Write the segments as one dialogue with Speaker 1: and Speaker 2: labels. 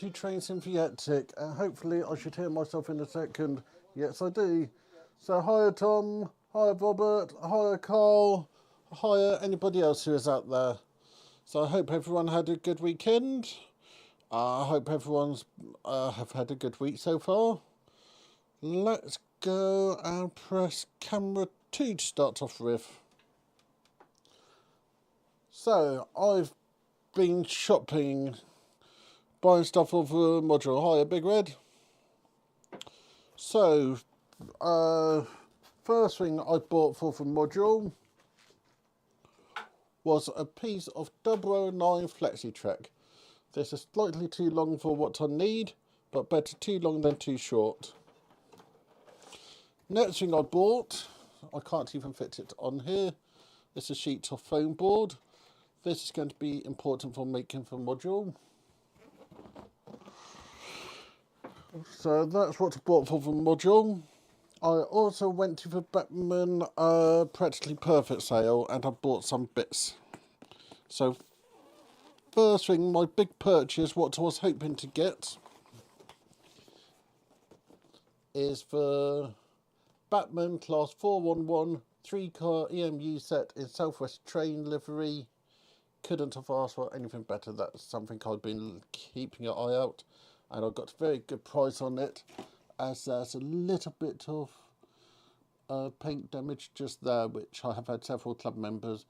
Speaker 1: to Train Symphonetic, and hopefully I should hear myself in a second. Yes, I do. So, hiya Tom, hiya Robert, hiya Carl, hiya anybody else who is out there. So I hope everyone had a good weekend. I hope everyone's have had a good week so far. Let's go and press camera 2 to start off with. So, I've been shopping, buying stuff off a module. Hiya, Big Red. So, first thing I bought for the module was a piece of 009 FlexiTrack. This is slightly too long for what I need, but better too long than too short. Next thing I bought, I can't even fit it on here, it's a sheet of foam board. This is going to be important for making the module. So that's what I bought for the module. I also went to the Batman Practically Perfect sale and I bought some bits. So first thing, my big purchase, what I was hoping to get, is the Batman Class 411 3-car EMU set in Southwest Train livery. Couldn't have asked for anything better. That's something I've been keeping an eye out, and I got a very good price on it, as there's a little bit of paint damage just there, which I have had several club members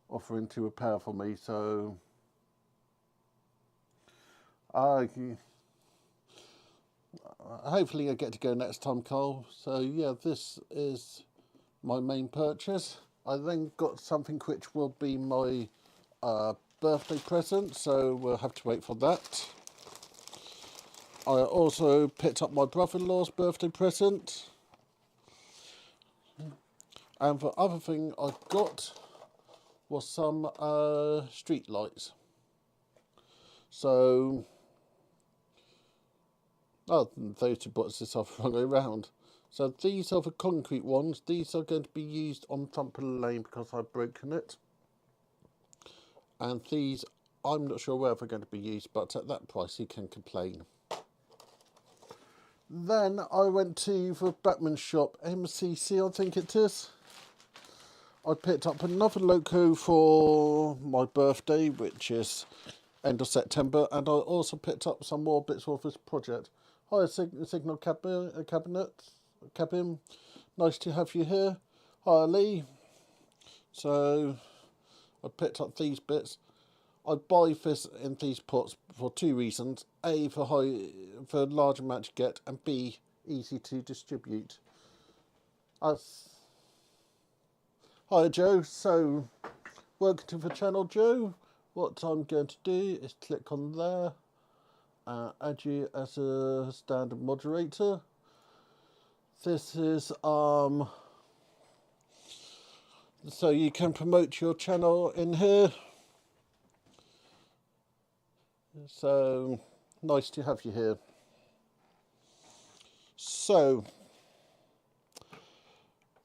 Speaker 1: offering to repair for me. So hopefully I get to go next time, Carl. So yeah, this is my main purchase. I then got something which will be my birthday present, so we'll have to wait for that. I also picked up my brother-in-law's birthday present. And the other thing I got was some street lights. So, oh, those two boxes are the wrong way around. So these are the concrete ones. These are going to be used on Thumper Lane because I've broken it. And these, I'm not sure where they're going to be used, but at that price you can complain. Then I went to the Batman shop, MCC I think it is. I picked up another loco for my birthday, which is end of September, and I also picked up some more bits for this project. Hi, Signal Cabin, nice to have you here. Hi Lee. So I picked up these bits. I buy this in these pots for two reasons: A, for large amount to get, and B, easy to distribute. Hi Joe. So welcome to the channel, Joe. What I'm going to do is click on there, add you as a standard moderator. This is so you can promote your channel in here. So nice to have you here. So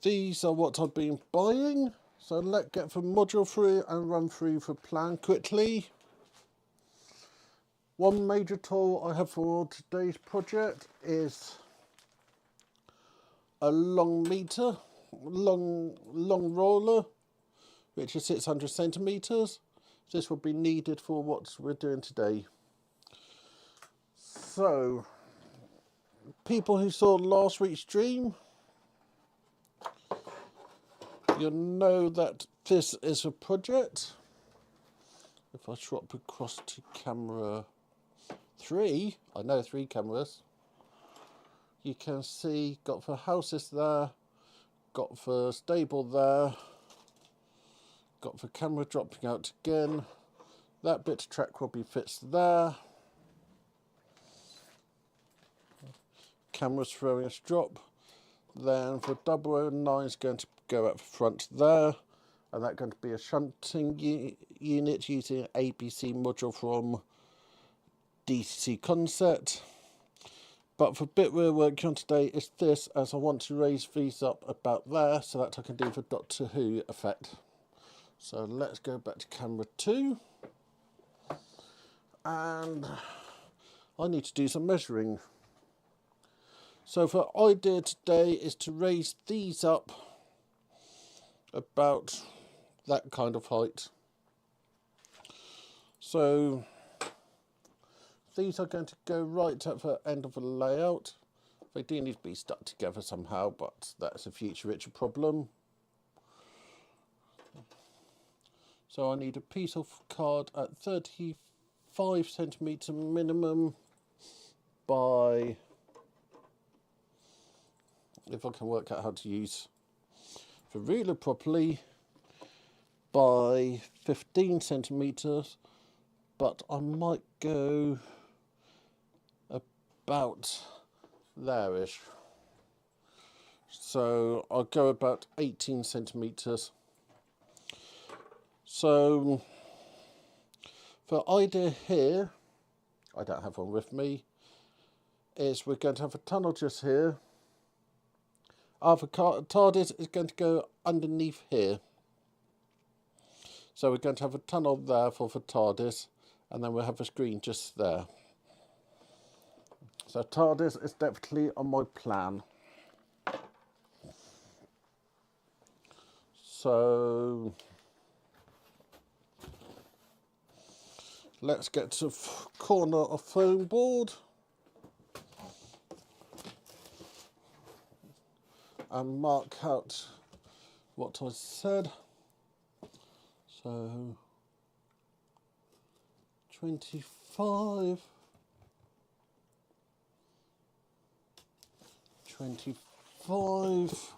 Speaker 1: these are what I've been buying. So let's get the module through and run through the plan quickly. One major tool I have for today's project is a long roller, which is 600 centimeters. This will be needed for what we're doing today. So, people who saw last week's stream, you'll know that this is a project. If I swap across to camera 3, I know 3 cameras, you can see got the houses there, got the stable there, got the camera dropping out again. That bit of track will be fixed there. Camera's throwing a drop. Then the 009 is going to go at the front there, and that's going to be a shunting unit using an ABC module from DCC Concept. But the bit we're working on today is this, as I want to raise these up about there so that I can do the Doctor Who effect. So let's go back to camera 2, and I need to do some measuring. So the idea today is to raise these up about that kind of height. So these are going to go right at the end of the layout. They do need to be stuck together somehow, but that's a future Richard problem. So I need a piece of card at 35 centimetre minimum by, if I can work out how to use the ruler properly, by 15 centimetres, but I might go about there-ish. So I'll go about 18 centimetres. So the idea here, I don't have one with me, is we're going to have a tunnel just here. Our TARDIS is going to go underneath here. So we're going to have a tunnel there for the TARDIS, and then we'll have a screen just there. So TARDIS is definitely on my plan. So let's get to the corner of foam board and mark out what I said. So 25, 25,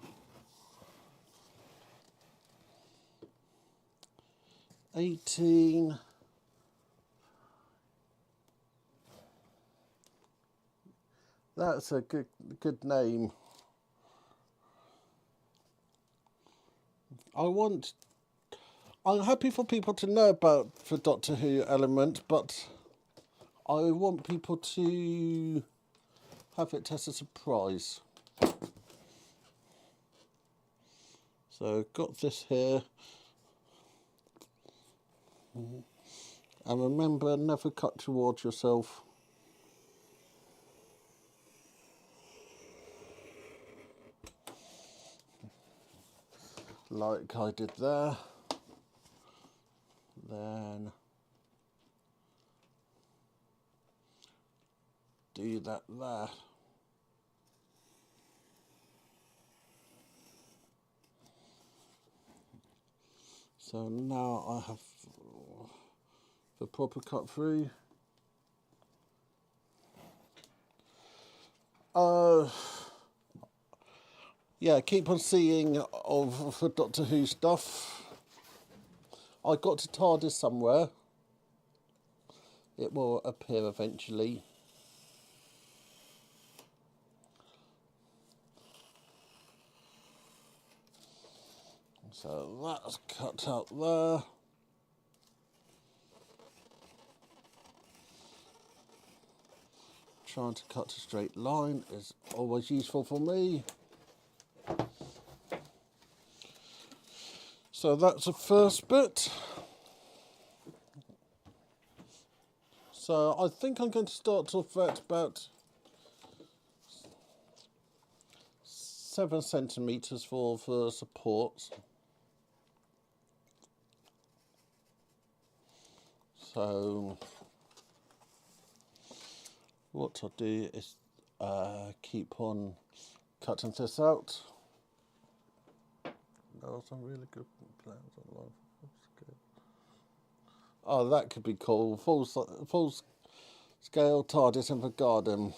Speaker 1: 18, that's a good name. I'm happy for people to know about the Doctor Who element, but I want people to have it as a surprise. So got this here. And remember, never cut towards yourself. Like I did there. Then do that there. So now I have the proper cut through. Yeah, keep on seeing of the Doctor Who stuff. I got to TARDIS somewhere. It will appear eventually. So that's cut out there. Trying to cut a straight line is always useful for me. So that's the first bit. So I think I'm going to start off at about 7 centimetres for supports. So what I'll do is keep on cutting this out. There are some really good plans online. Oh, that could be cool. Full scale TARDIS in the garden.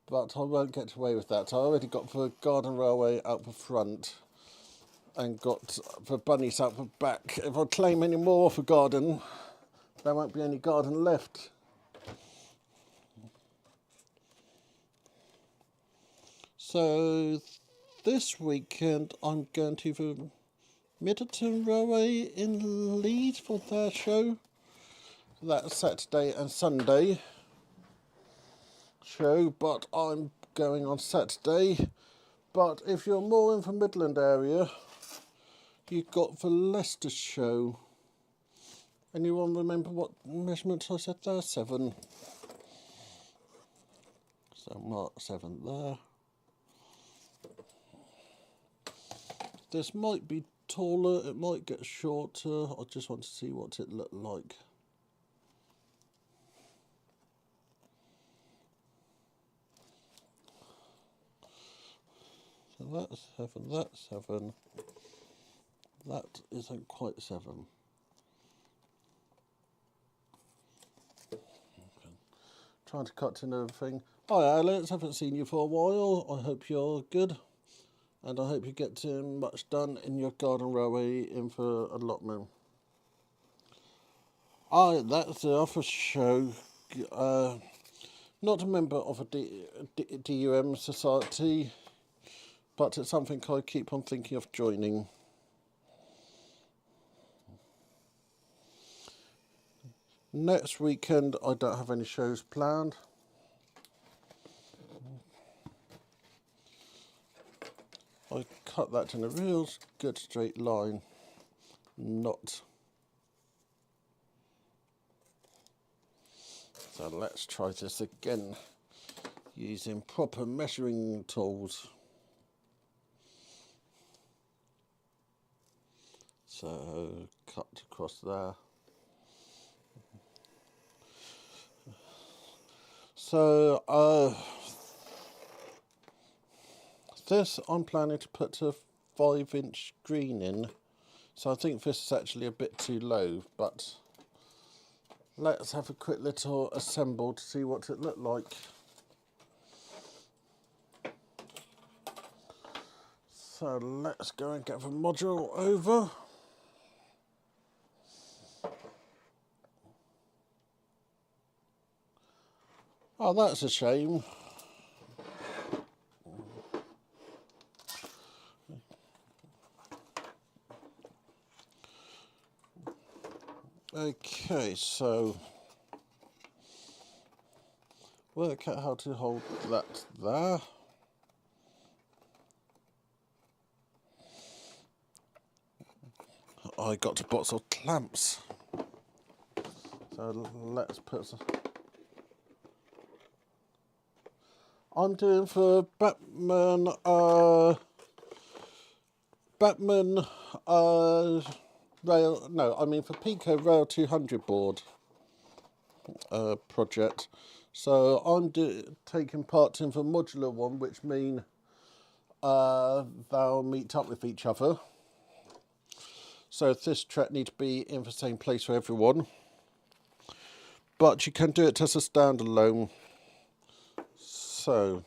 Speaker 1: But I won't get away with that. I already got the garden railway out the front and got the bunnies out the back. If I claim any more for garden, there won't be any garden left. So this weekend I'm going to the Middleton Railway in Leeds for their show. That's Saturday and Sunday show, but I'm going on Saturday. But if you're more in the Midland area, you've got the Leicester show Anyone remember what measurements I said there? 7. So mark 7 there. This might be taller, it might get shorter. I just want to see what it looked like. So that's 7, that's 7. That isn't quite 7. Okay. Trying to cut to another thing. Hi Alex, haven't seen you for a while. I hope you're good. And I hope you get much done in your garden railway info allotment. That's the other show. Not a member of a DUM society, but it's something I keep on thinking of joining. Next weekend I don't have any shows planned. I cut that in a real good straight line. Not. So let's try this again using proper measuring tools. So cut across there. So this I'm planning to put a 5-inch screen in. So I think this is actually a bit too low, but let's have a quick little assemble to see what it looked like. So let's go and get the module over. Oh, that's a shame. Okay, so work out how to hold that there. I got a box of clamps. So let's put some. I'm doing for Batman for Peco Rail200 board project. So I'm taking part in the modular one, which mean they'll meet up with each other. So this track needs to be in the same place for everyone. But you can do it as a standalone. So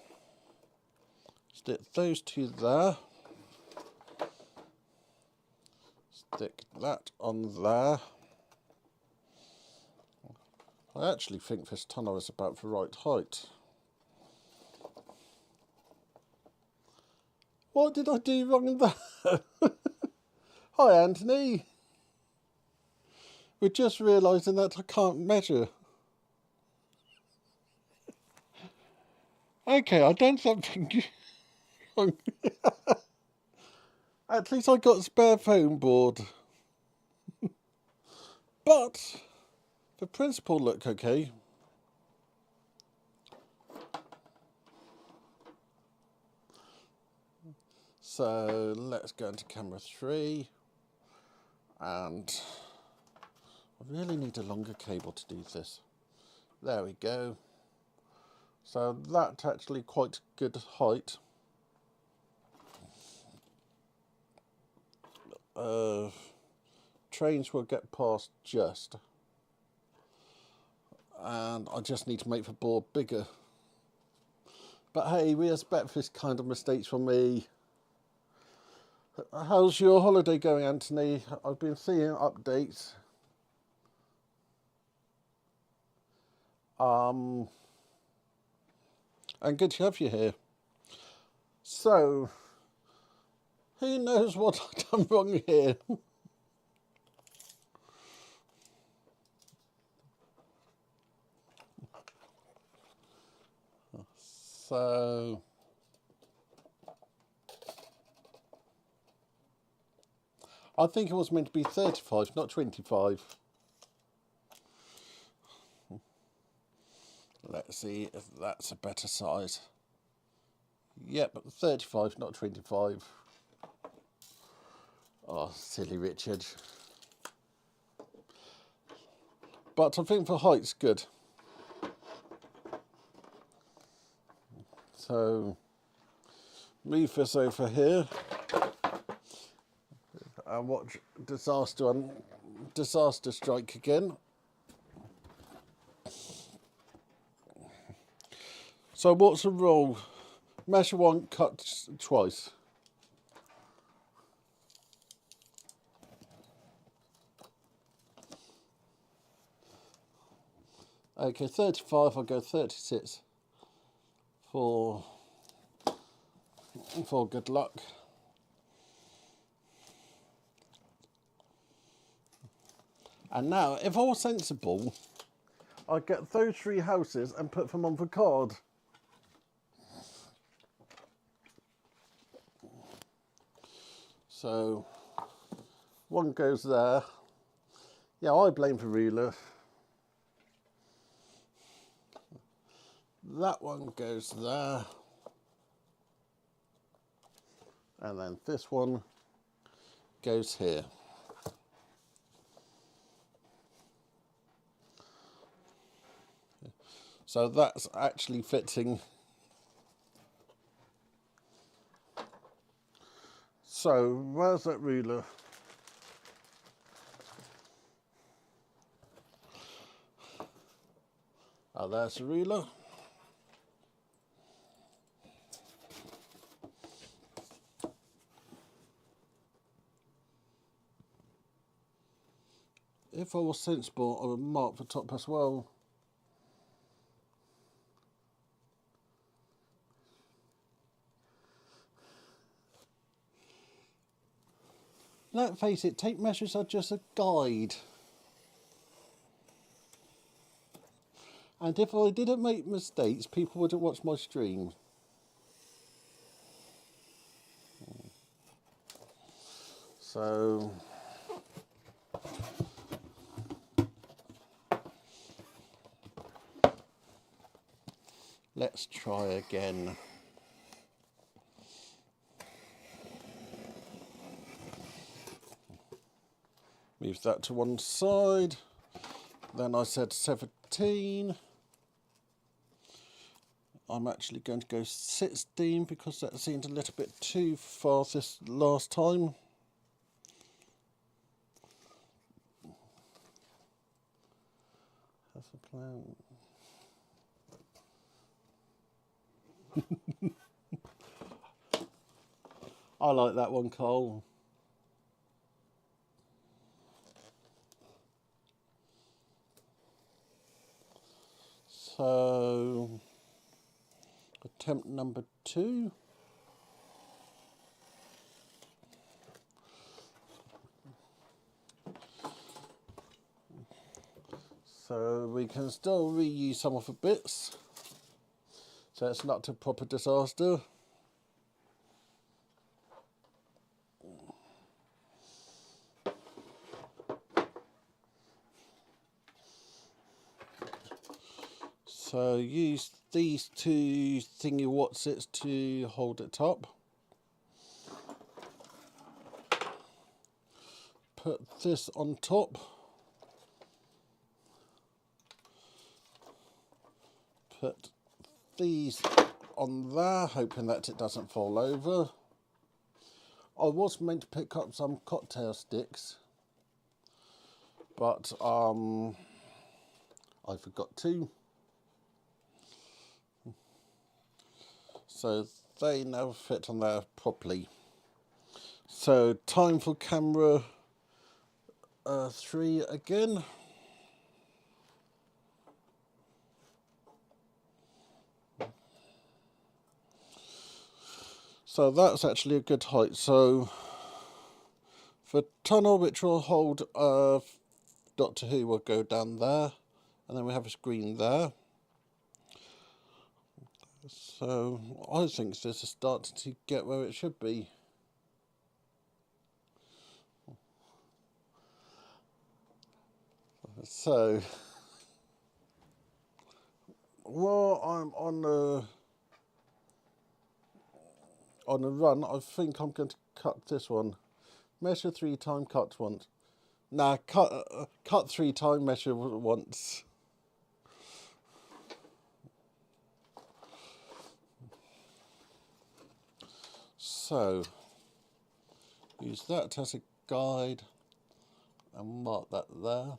Speaker 1: stick those two there. Stick that on there. I actually think this tunnel is about the right height. What did I do wrong in that? Hi Anthony. We're just realising that I can't measure. Okay, I've done something wrong. At least I got a spare foam board. But the principle looked okay. So let's go into camera 3. And I really need a longer cable to do this. There we go. So that's actually quite good height. Trains will get past just. And I just need to make the board bigger. But hey, we expect this kind of mistakes from me. How's your holiday going, Anthony? I've been seeing updates. And good to have you here. So, who knows what I've done wrong here? So, I think it was meant to be 35, not 25. Let's see if that's a better size. Yep, 35, not 25. Oh, silly Richard. But I think for height's good. So, move this over here and watch disaster strike again. So what's the rule? Measure once, cut twice. Okay, 35, I'll go 36 for good luck. And now, if I was sensible, I'd get those 3 houses and put them on the card. So, one goes there. Yeah, I blame the ruler. That one goes there. And then this one goes here. So that's actually fitting. So where's that ruler? Oh, there's the ruler. If I was sensible, I would mark the top as well. Let's face it, tape measures are just a guide. And if I didn't make mistakes, people wouldn't watch my stream. So, let's try again. Move that to one side. Then I said 17. I'm actually going to go 16 because that seemed a little bit too far this last time. That's the plan. I like that one, Cole. So, attempt number 2. So we can still reuse some of the bits. So it's not a proper disaster. So use these 2 thingy whatsits to hold it up. Put this on top. Put these on there, hoping that it doesn't fall over. I was meant to pick up some cocktail sticks, but I forgot to. So they never fit on there properly. So time for camera 3 again. So that's actually a good height. So for tunnel, which will hold Doctor Who, will go down there, and then we have a screen there. So I think this is starting to get where it should be. So while I'm on a run, I think I'm going to cut this one. Measure 3 times, cut once. Nah, cut 3 times, measure once. So, use that as a guide and mark that there.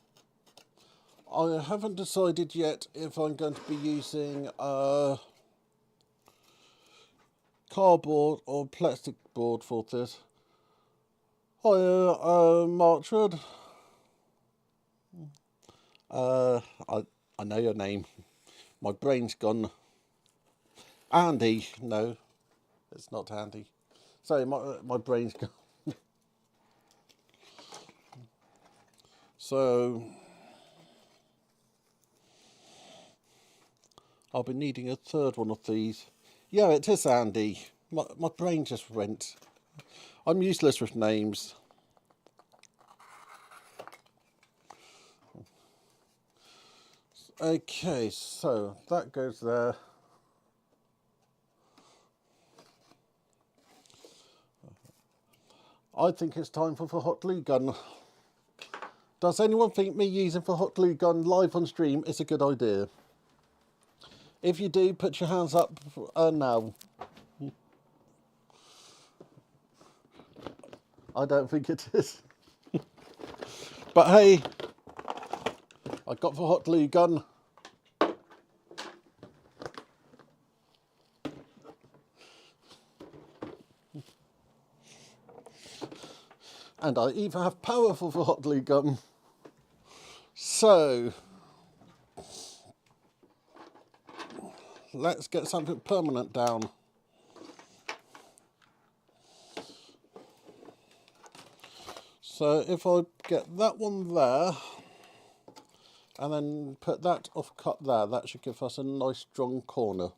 Speaker 1: I haven't decided yet if I'm going to be using cardboard or plastic board for this. Hi, Marchwood. I know your name. My brain's gone. Andy. No, it's not Andy. Sorry, my brain's gone. So, I'll be needing a third one of these. Yeah, it is Andy. My brain just went. I'm useless with names. Okay, so that goes there. I think it's time for the hot glue gun. Does anyone think me using the hot glue gun live on stream is a good idea? If you do, put your hands up now. I don't think it is. But hey, I got the hot glue gun. And I even have power for the hot glue gun. So, let's get something permanent down. So if I get that one there, and then put that off cut there, that should give us a nice strong corner.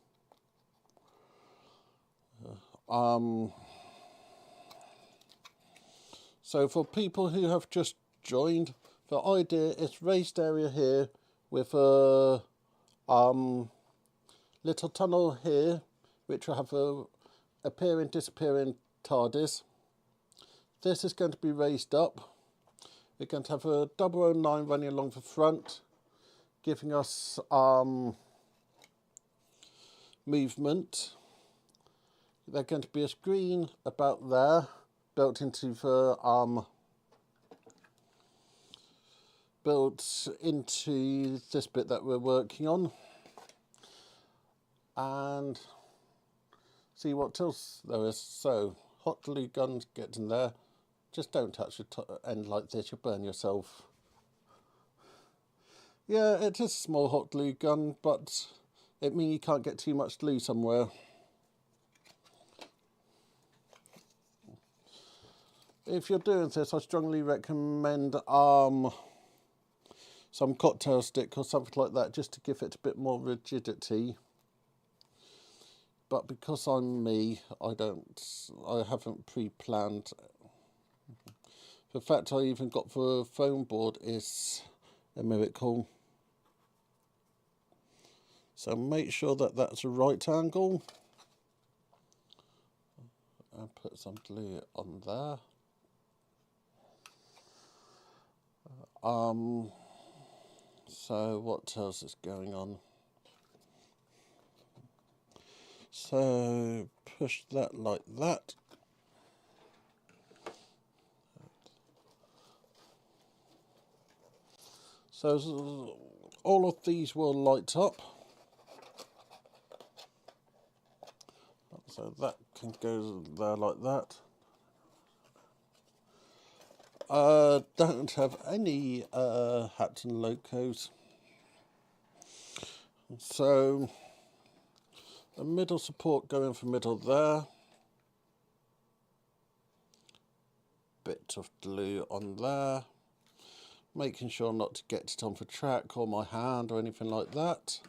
Speaker 1: So for people who have just joined, the idea is raised area here with a little tunnel here, which will have a appearing, disappearing TARDIS. This is going to be raised up. We're going to have a 009 running along the front, giving us movement. There's going to be a screen about there, built into this bit that we're working on, and see what else there is. So hot glue guns get in there. Just don't touch the end like this, you'll burn yourself. Yeah, it is a small hot glue gun, but it means you can't get too much glue somewhere. If you're doing this, I strongly recommend some cocktail stick or something like that, just to give it a bit more rigidity. But because I'm me, I haven't pre-planned. The fact I even got the foam board is a miracle. So make sure that that's a right angle. And put some glue on there. So what else is going on? So push that like that. So all of these will light up. So that can go there like that. Don't have any Hatton locos. So the middle support going for middle there. Bit of glue on there. Making sure not to get it on the track or my hand or anything like that.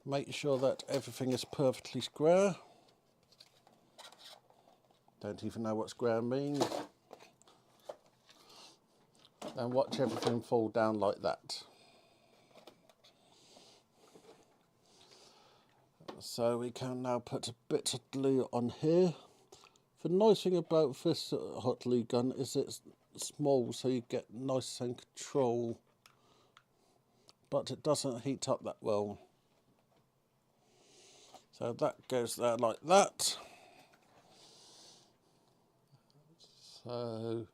Speaker 1: Make sure that everything is perfectly square. Don't even know what square means. and watch everything fall down like that. So we can now put a bit of glue on here. The nice thing about this hot glue gun is it's small, so you get nice and control, but it doesn't heat up that well. So that goes there like that. So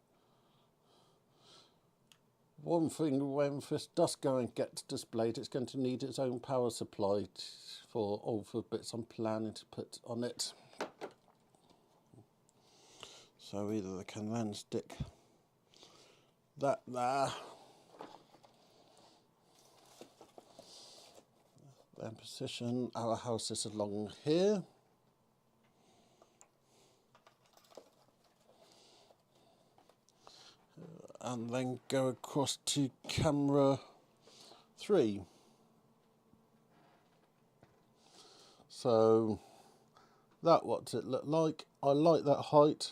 Speaker 1: one thing, when this does go and get displayed, it's going to need its own power supply for all the bits I'm planning to put on it. So either I can then stick that there, then position our houses along here. And then go across to camera 3. So that what's it look like. I like that height,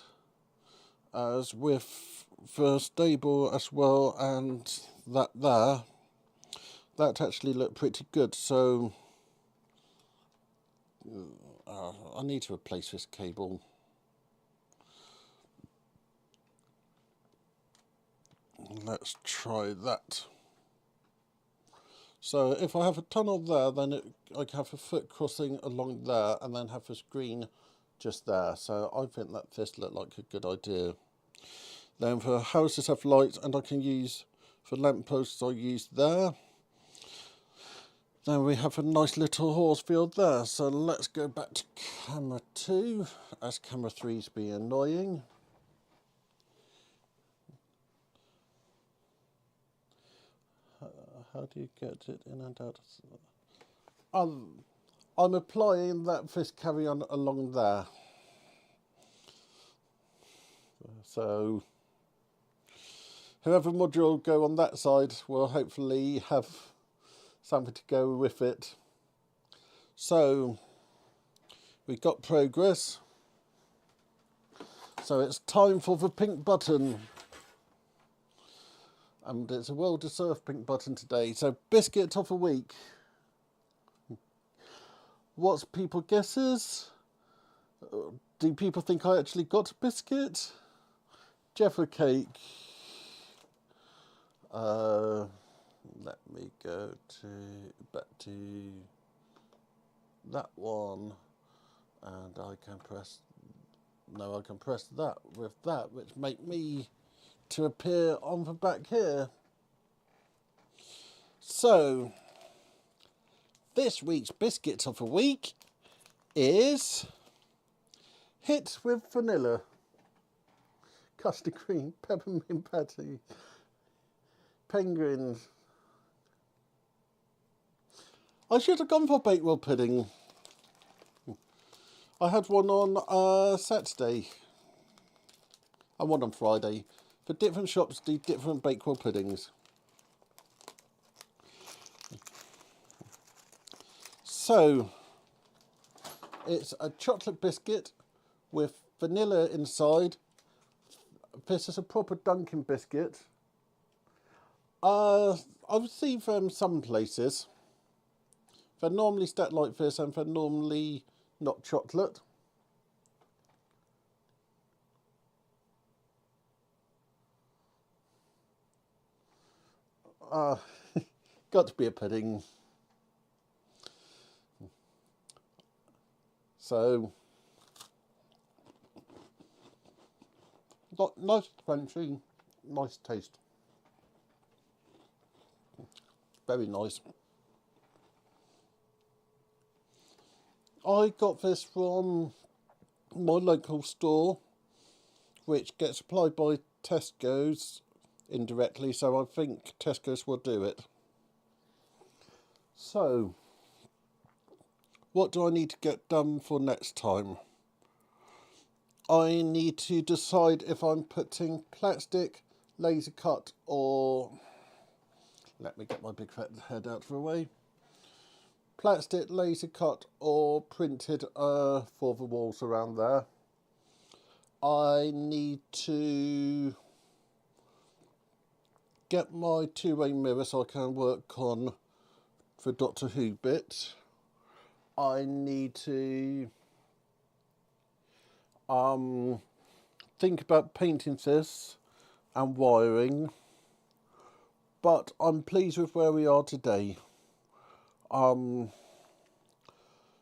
Speaker 1: as with the stable as well, and that there, that actually looked pretty good. So I need to replace this cable. Let's try that. So if I have a tunnel there, then I can have a foot crossing along there, and then have the screen just there. So I think that this looked like a good idea. Then the houses have lights, and I can use the lamp posts I used there. Then we have a nice little horse field there. So let's go back to camera 2, as camera 3's being annoying. How do you get it in and out? I'm applying that fish carry on along there. So whoever module go on that side will hopefully have something to go with it. So we got progress. So it's time for the pink button. And it's a well-deserved pink button today. So biscuit of the week. What's people guesses? Do people think I actually got a biscuit? Jaffa cake. Let me go back to that one, and I can press that with that, which make me to appear on the back here. So this week's biscuit of the week is hit with vanilla, custard cream, peppermint patty, penguins. I should have gone for Bakewell pudding. I had one on Saturday and one on Friday. For different shops do different Bakewell puddings. So it's a chocolate biscuit with vanilla inside. This is a proper Dunkin' biscuit. I've seen them some places. They're normally stacked like this, and they're normally not chocolate. Got to be a pudding. So, got nice crunchy, nice taste. Very nice. I got this from my local store, which gets supplied by Tesco's indirectly, so I think Tesco's will do it. So, what do I need to get done for next time? I need to decide if I'm putting plastic, laser cut, or... Let me get my big fat head out for a way. Plastic, laser cut, or printed for the walls around there. I need to get my two-way mirror so I can work on the Doctor Who bit. I need to think about painting this and wiring, but I'm pleased with where we are today.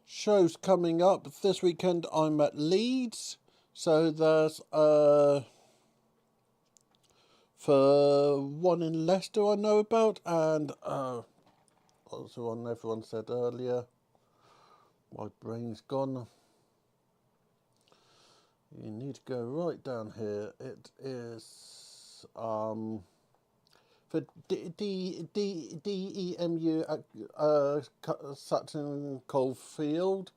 Speaker 1: Shows coming up this weekend. I'm at Leeds, so there's for one in Leicester I know about, and what was the one everyone said earlier? My brain's gone. You need to go right down here. It is for DEMU at Sutton Coldfield.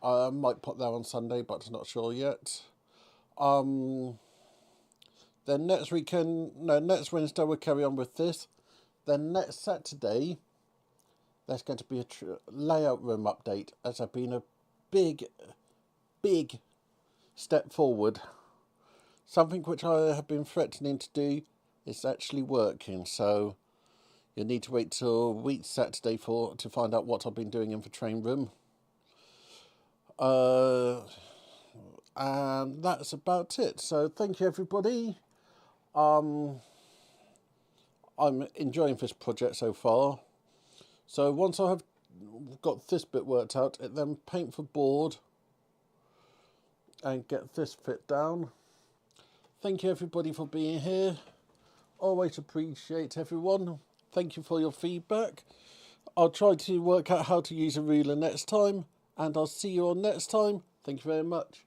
Speaker 1: I might put that on Sunday, but I'm not sure yet. Then next Wednesday we'll carry on with this. Then next Saturday, there's going to be a layout room update, as I've been a big step forward. Something which I have been threatening to do is actually working, so you'll need to wait till week Saturday to find out what I've been doing in the train room. And that's about it. So thank you, everybody. I'm enjoying this project so far. So once I have got this bit worked out, it then paint the board and get this fit down. Thank you, everybody, for being here. Always appreciate everyone. Thank you for your feedback. I'll try to work out how to use a ruler next time, and I'll see you all next time. Thank you very much.